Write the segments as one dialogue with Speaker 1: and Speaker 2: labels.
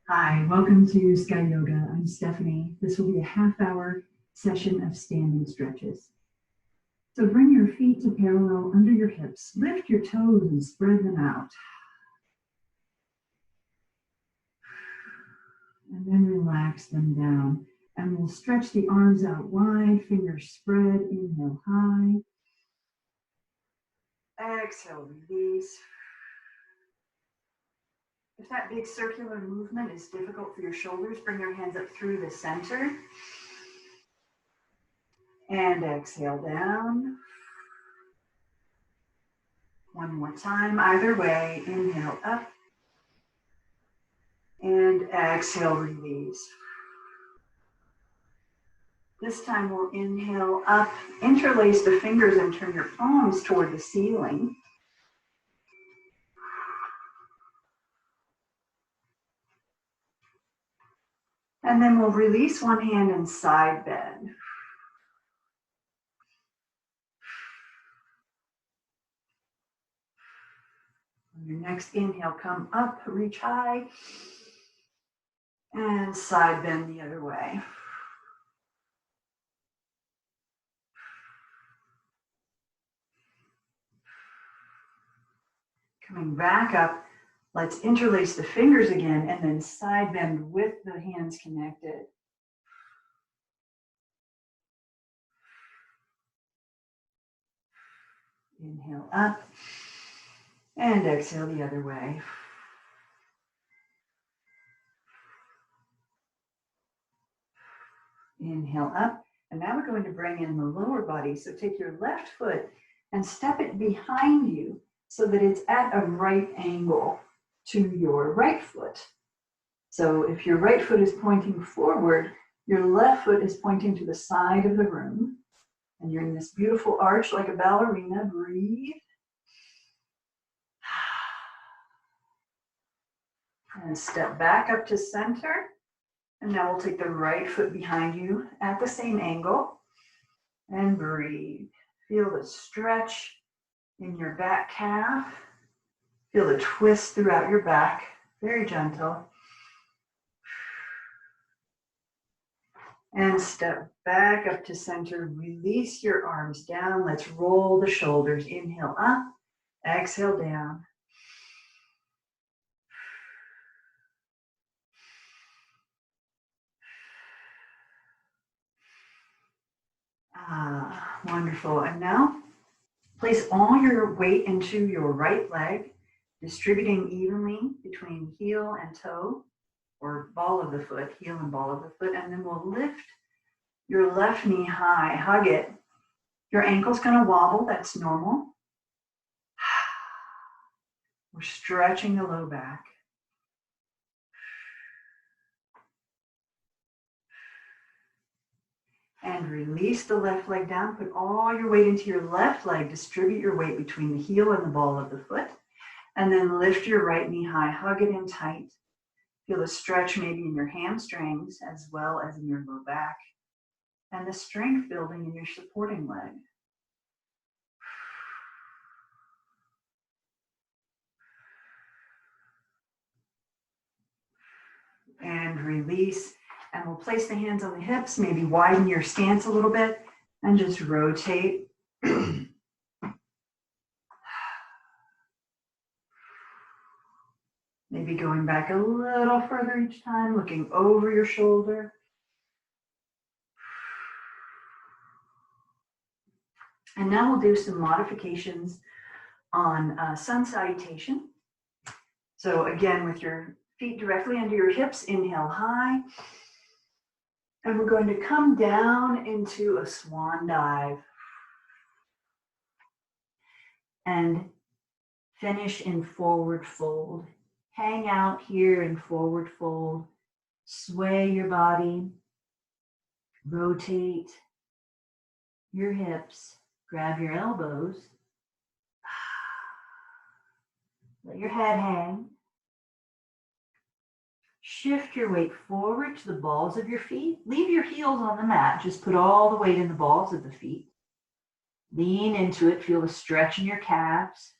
Speaker 1: Hi, welcome to Sky Yoga. I'm Stephanie. This will be a half-hour session of standing stretches. So bring your feet to parallel under your hips. Lift your toes and spread them out. And then relax them down. And we'll stretch the arms out wide, fingers spread, inhale high. Exhale, release. If that big circular movement is difficult for your shoulders, bring your hands up through the center. And exhale down. One more time, either way. Inhale up. And exhale, release. This time we'll inhale up, interlace the fingers and turn your palms toward the ceiling. And then we'll release one hand and side bend. On your next inhale, come up, reach high, and side bend the other way. Coming back up, let's interlace the fingers again and then side bend with the hands connected. Inhale up and exhale the other way. Inhale up, and now we're going to bring in the lower body. So take your left foot and step it behind you so that it's at a right angle to your right foot. So if your right foot is pointing forward, your left foot is pointing to the side of the room. And you're in this beautiful arch like a ballerina. Breathe. And step back up to center. And now we'll take the right foot behind you at the same angle. And breathe. Feel the stretch in your back calf. Feel the twist throughout your back. Very gentle. And step back up to center. Release your arms down. Let's roll the shoulders. Inhale up. Exhale down. Wonderful. And now place all your weight into your right leg, distributing evenly between heel and toe, or ball of the foot, heel and ball of the foot. And then we'll lift your left knee high, hug it. Your ankle's going to wobble. That's normal. We're stretching the low back. And release the left leg down. Put all your weight into your left leg. Distribute your weight between the heel and the ball of the foot. And then lift your right knee high. Hug it in tight. Feel the stretch maybe in your hamstrings as well as in your low back. And the strength building in your supporting leg. And release. And we'll place the hands on the hips, maybe widen your stance a little bit, and just rotate. Maybe going back a little further each time, looking over your shoulder. And now we'll do some modifications on sun salutation. So again, with your feet directly under your hips, inhale high. And we're going to come down into a swan dive. And finish in forward fold. Hang out here in forward fold. Sway your body. Rotate your hips. Grab your elbows. Let your head hang. Shift your weight forward to the balls of your feet. Leave your heels on the mat. Just put all the weight in the balls of the feet. Lean into it. Feel the stretch in your calves.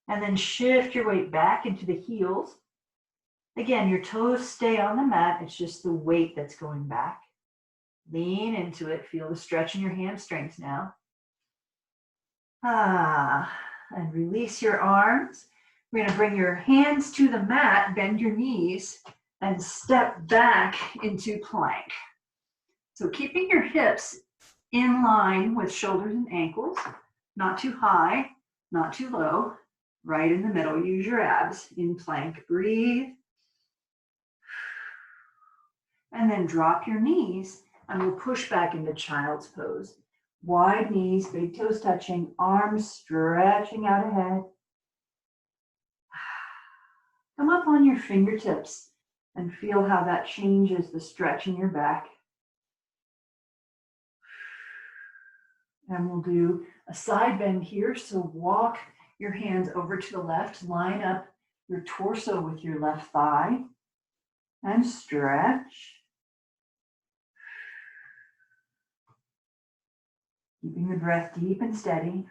Speaker 1: And then shift your weight back into the heels Again, your toes stay on the mat. It's just the weight that's going back. Lean into it. Feel the stretch in your hamstrings now. And release your arms. We're going to bring your hands to the mat, bend your knees, and step back into plank. So keeping your hips in line with shoulders and ankles, not too high, not too low, right in the middle. Use your abs in plank. Breathe. And then drop your knees, and we'll push back into child's pose. Wide knees, big toes touching, arms stretching out ahead. Come up on your fingertips and feel how that changes the stretch in your back. And we'll do a side bend here. So walk your hands over to the left, line up your torso with your left thigh, and stretch. Keeping the breath deep and steady.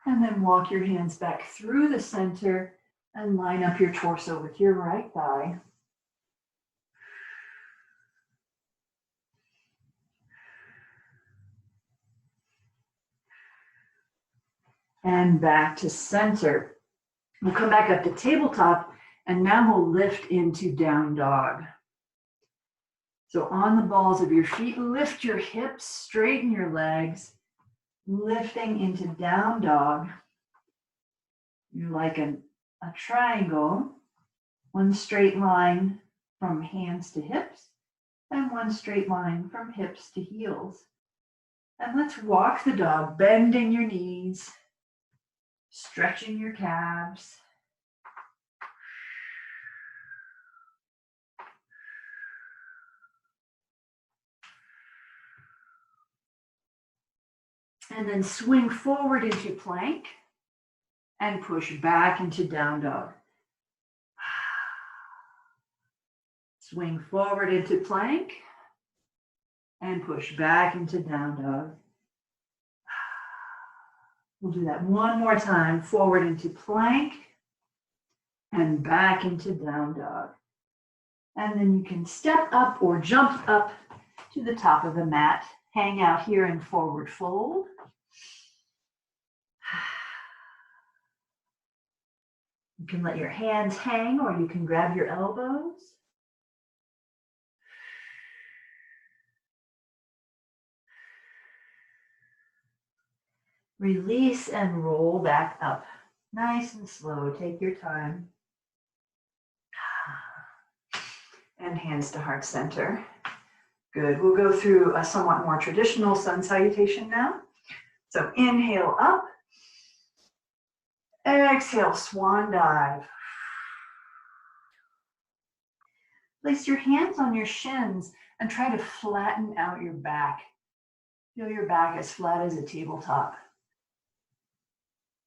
Speaker 1: And then walk your hands back through the center and line up your torso with your right thigh. And back to center. We'll come back up to tabletop, and now we'll lift into down dog. So on the balls of your feet, lift your hips, straighten your legs, lifting into down dog. You're like a triangle, one straight line from hands to hips, and one straight line from hips to heels. And let's walk the dog, bending your knees, stretching your calves. And then swing forward into plank and push back into down dog. Swing forward into plank and push back into down dog. We'll do that one more time. Forward into plank and back into down dog. And then you can step up or jump up to the top of the mat. Hang out here in forward fold. You can let your hands hang, or you can grab your elbows. Release and roll back up. Nice and slow. Take your time. And hands to heart center. Good. We'll go through a somewhat more traditional sun salutation now. So inhale up. Exhale, swan dive. Place your hands on your shins and try to flatten out your back. Feel your back as flat as a tabletop.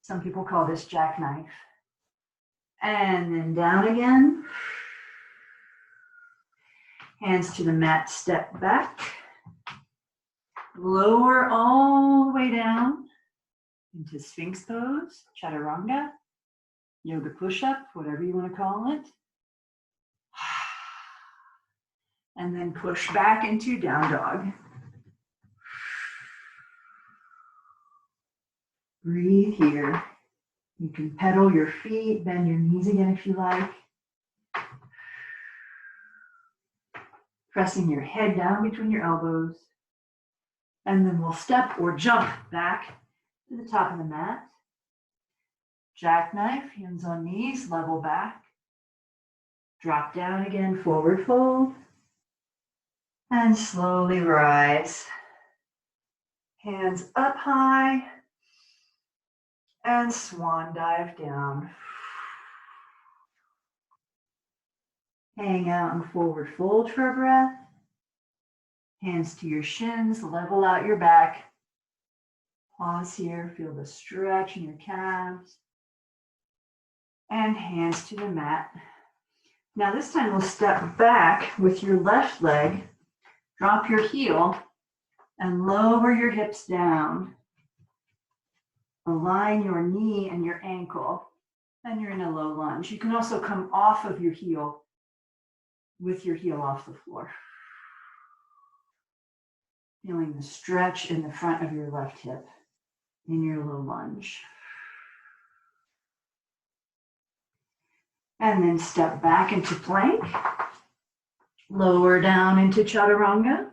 Speaker 1: Some people call this jackknife. And then down again. Hands to the mat, step back. Lower all the way down into Sphinx pose, Chaturanga, yoga push-up, whatever you want to call it. And then push back into down dog. Breathe here. You can pedal your feet, bend your knees again if you like. Pressing your head down between your elbows. And then we'll step or jump back to the top of the mat. Jackknife, hands on knees, level back. Drop down again, forward fold. And slowly rise. Hands up high. And swan dive down. Hang out in forward fold for a breath. Hands to your shins, level out your back. Pause here, feel the stretch in your calves. And hands to the mat. Now this time we'll step back with your left leg. Drop your heel and lower your hips down. Align your knee and your ankle. And you're in a low lunge. You can also come off of your heel with your heel off the floor. Feeling the stretch in the front of your left hip in your low lunge. And then step back into plank. Lower down into chaturanga.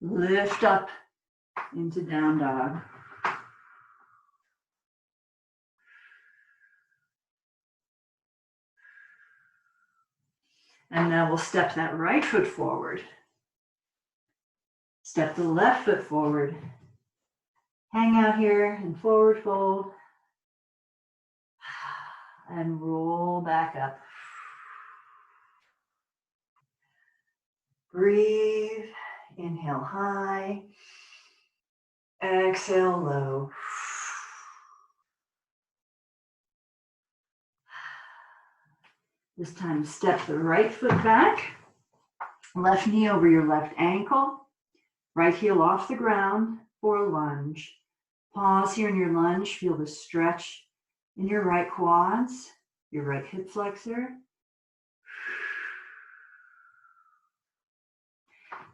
Speaker 1: Lift up into down dog. And now we'll step that right foot forward. Step the left foot forward. Hang out here and forward fold. And roll back up. Breathe. Inhale high. Exhale low. This time, step the right foot back. Left knee over your left ankle. Right heel off the ground for a lunge. Pause here in your lunge. Feel the stretch in your right quads, your right hip flexor.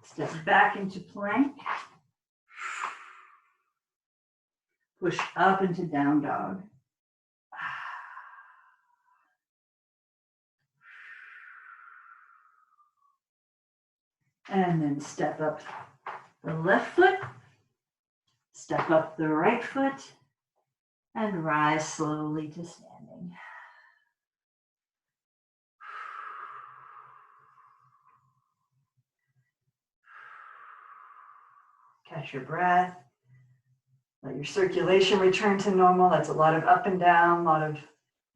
Speaker 1: Step back into plank. Push up into down dog. And then step up the left foot, step up the right foot, and rise slowly to standing. Catch your breath. Let your circulation return to normal. That's a lot of up and down, a lot of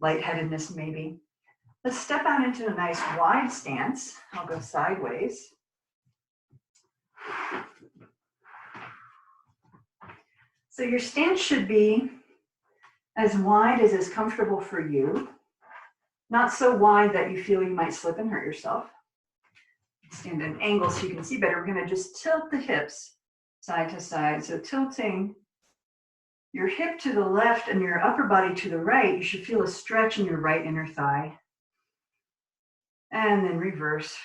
Speaker 1: lightheadedness maybe. Let's step out into a nice wide stance. I'll go sideways. So your stance should be as wide as is comfortable for you. Not so wide that you feel you might slip and hurt yourself. Stand at an angle so you can see better. We're going to just tilt the hips side to side. So tilting your hip to the left and your upper body to the right, you should feel a stretch in your right inner thigh. And then reverse.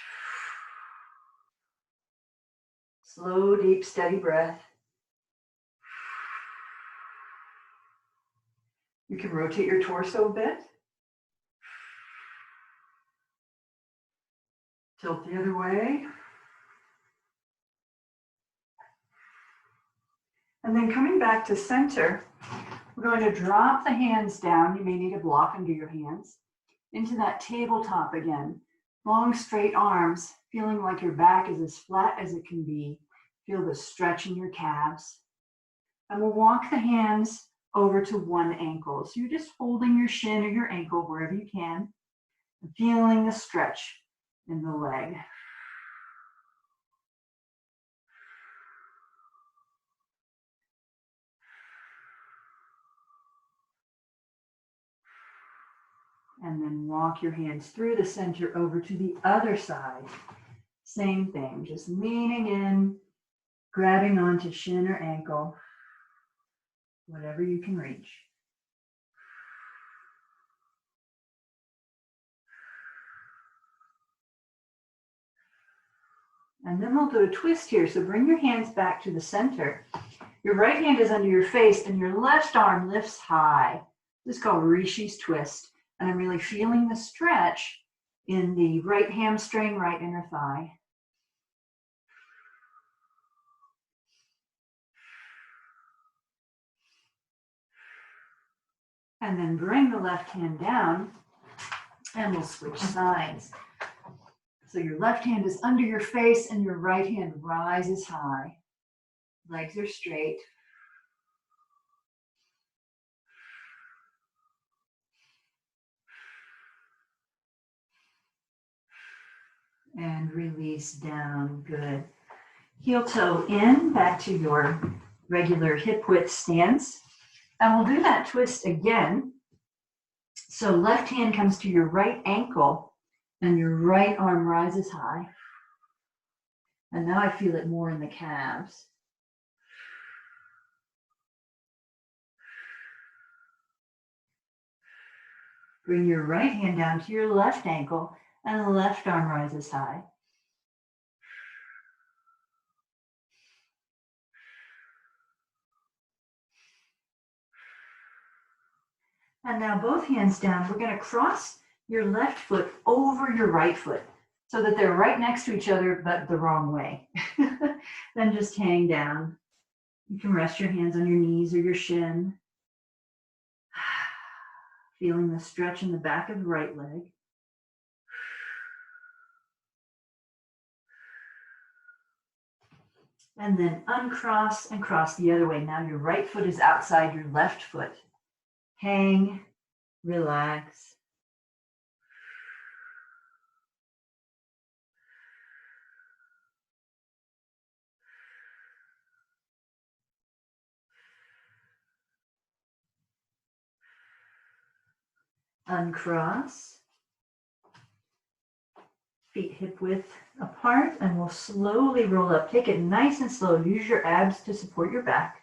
Speaker 1: Slow, deep, steady breath. You can rotate your torso a bit. Tilt the other way. And then coming back to center, we're going to drop the hands down. You may need a block under your hands. Into that tabletop again. Long, straight arms, feeling like your back is as flat as it can be. Feel the stretch in your calves. And we'll walk the hands over to one ankle. So you're just holding your shin or your ankle wherever you can, and feeling the stretch in the leg. And then walk your hands through the center over to the other side. Same thing, just leaning in, grabbing onto shin or ankle, whatever you can reach. And then we'll do a twist here. So bring your hands back to the center. Your right hand is under your face and your left arm lifts high. This is called Rishi's twist. And I'm really feeling the stretch in the right hamstring, right inner thigh. And then bring the left hand down and we'll switch sides. So your left hand is under your face and your right hand rises high. Legs are straight. And release down, good. Heel toe in, back to your regular hip width stance. And we'll do that twist again. So left hand comes to your right ankle and your right arm rises high. And now I feel it more in the calves. Bring your right hand down to your left ankle and the left arm rises high. And now both hands down. We're going to cross your left foot over your right foot so that they're right next to each other, but the wrong way. Then just hang down. You can rest your hands on your knees or your shin. Feeling the stretch in the back of the right leg. And then uncross and cross the other way. Now your right foot is outside your left foot. Hang, relax. Uncross. Feet hip width apart, and we'll slowly roll up. Take it nice and slow. Use your abs to support your back.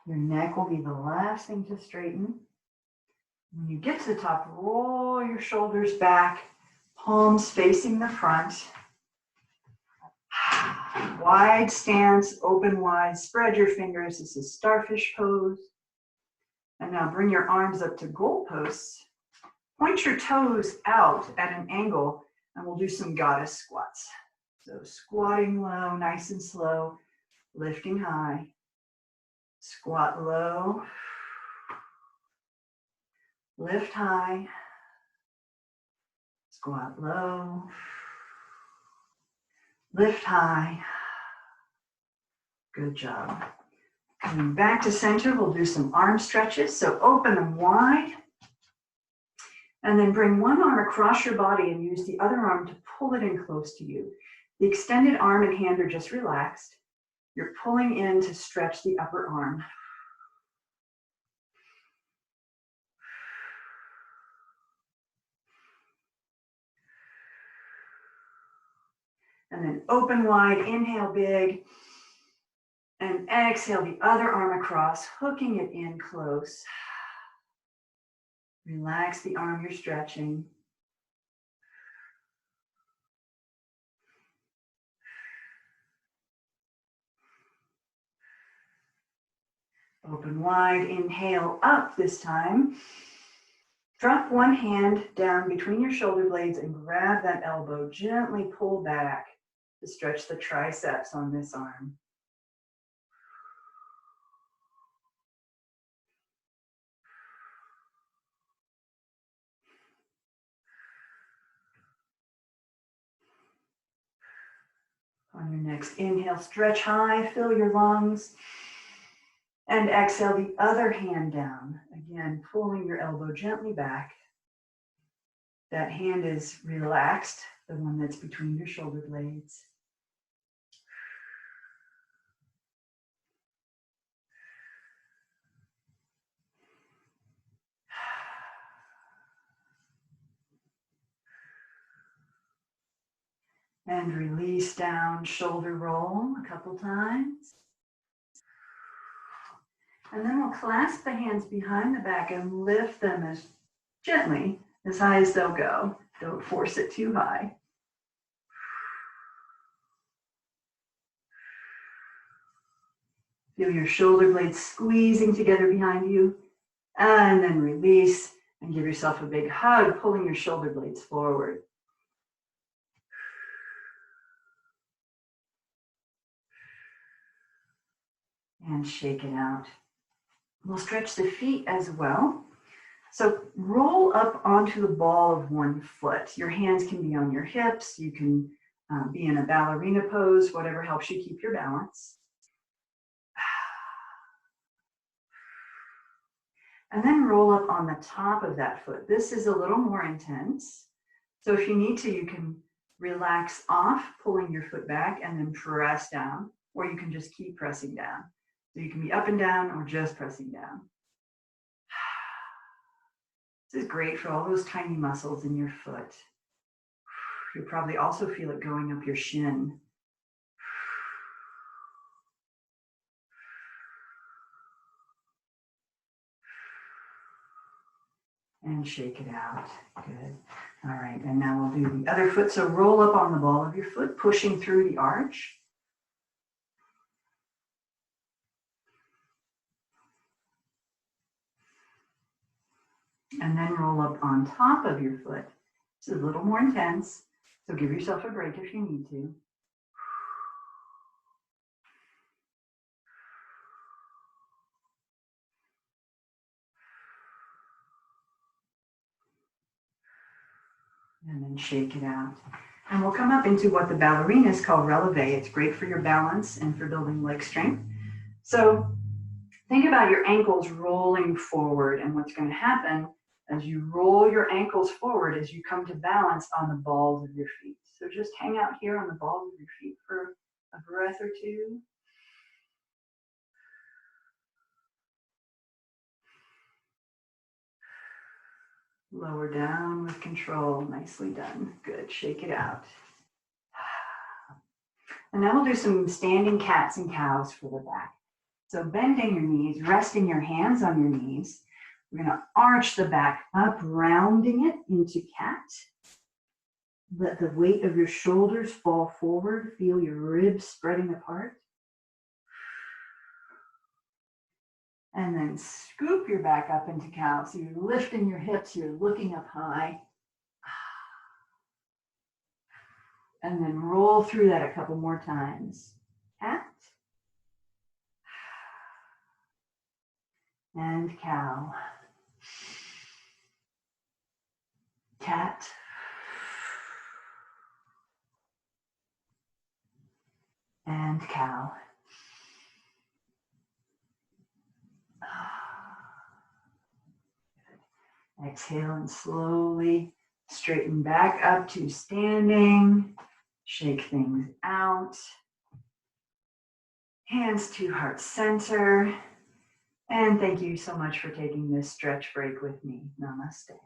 Speaker 1: Your neck will be the last thing to straighten. When you get to the top, roll your shoulders back, palms facing the front. Wide stance, open wide, spread your fingers. This is starfish pose. And now bring your arms up to goalposts. Point your toes out at an angle, and we'll do some goddess squats. So squatting low, nice and slow, lifting high. Squat low, lift high, squat low, lift high. Good job. Coming back to center, we'll do some arm stretches. So open them wide, and then bring one arm across your body and use the other arm to pull it in close to you. The extended arm and hand are just relaxed. You're pulling in to stretch the upper arm. And then open wide, inhale big, and exhale the other arm across, hooking it in close. Relax the arm you're stretching. Open wide, inhale up this time. Drop one hand down between your shoulder blades and grab that elbow. Gently pull back to stretch the triceps on this arm. On your next inhale, stretch high, fill your lungs. And exhale the other hand down. Again, pulling your elbow gently back. That hand is relaxed, the one that's between your shoulder blades. And release down, shoulder roll a couple times. And then we'll clasp the hands behind the back and lift them as gently, as high as they'll go. Don't force it too high. Feel your shoulder blades squeezing together behind you. And then release and give yourself a big hug, pulling your shoulder blades forward. And shake it out. We'll stretch the feet as well. So roll up onto the ball of one foot. Your hands can be on your hips. You can be in a ballerina pose, whatever helps you keep your balance. And then roll up on the top of that foot. This is a little more intense. So if you need to, you can relax off, pulling your foot back and then press down, or you can just keep pressing down. So you can be up and down or just pressing down. This is great for all those tiny muscles in your foot. You'll probably also feel it going up your shin. And shake it out. Good. All right, and now we'll do the other foot. So roll up on the ball of your foot, pushing through the arch. And then roll up on top of your foot. This is a little more intense, so give yourself a break if you need to. And then shake it out. And we'll come up into what the ballerinas call releve. It's great for your balance and for building leg strength. So think about your ankles rolling forward, and what's going to happen as you roll your ankles forward as you come to balance on the balls of your feet. So just hang out here on the balls of your feet for a breath or two. Lower down with control. Nicely done. Good. Shake it out. And now we'll do some standing cats and cows for the back. So bending your knees, resting your hands on your knees. We're going to arch the back up, rounding it into cat. Let the weight of your shoulders fall forward. Feel your ribs spreading apart. And then scoop your back up into cow. So you're lifting your hips, you're looking up high. And then roll through that a couple more times. Cat. And cow. Cat. And cow. Exhale and slowly straighten back up to standing. Shake things out. Hands to heart center. And thank you so much for taking this stretch break with me. Namaste.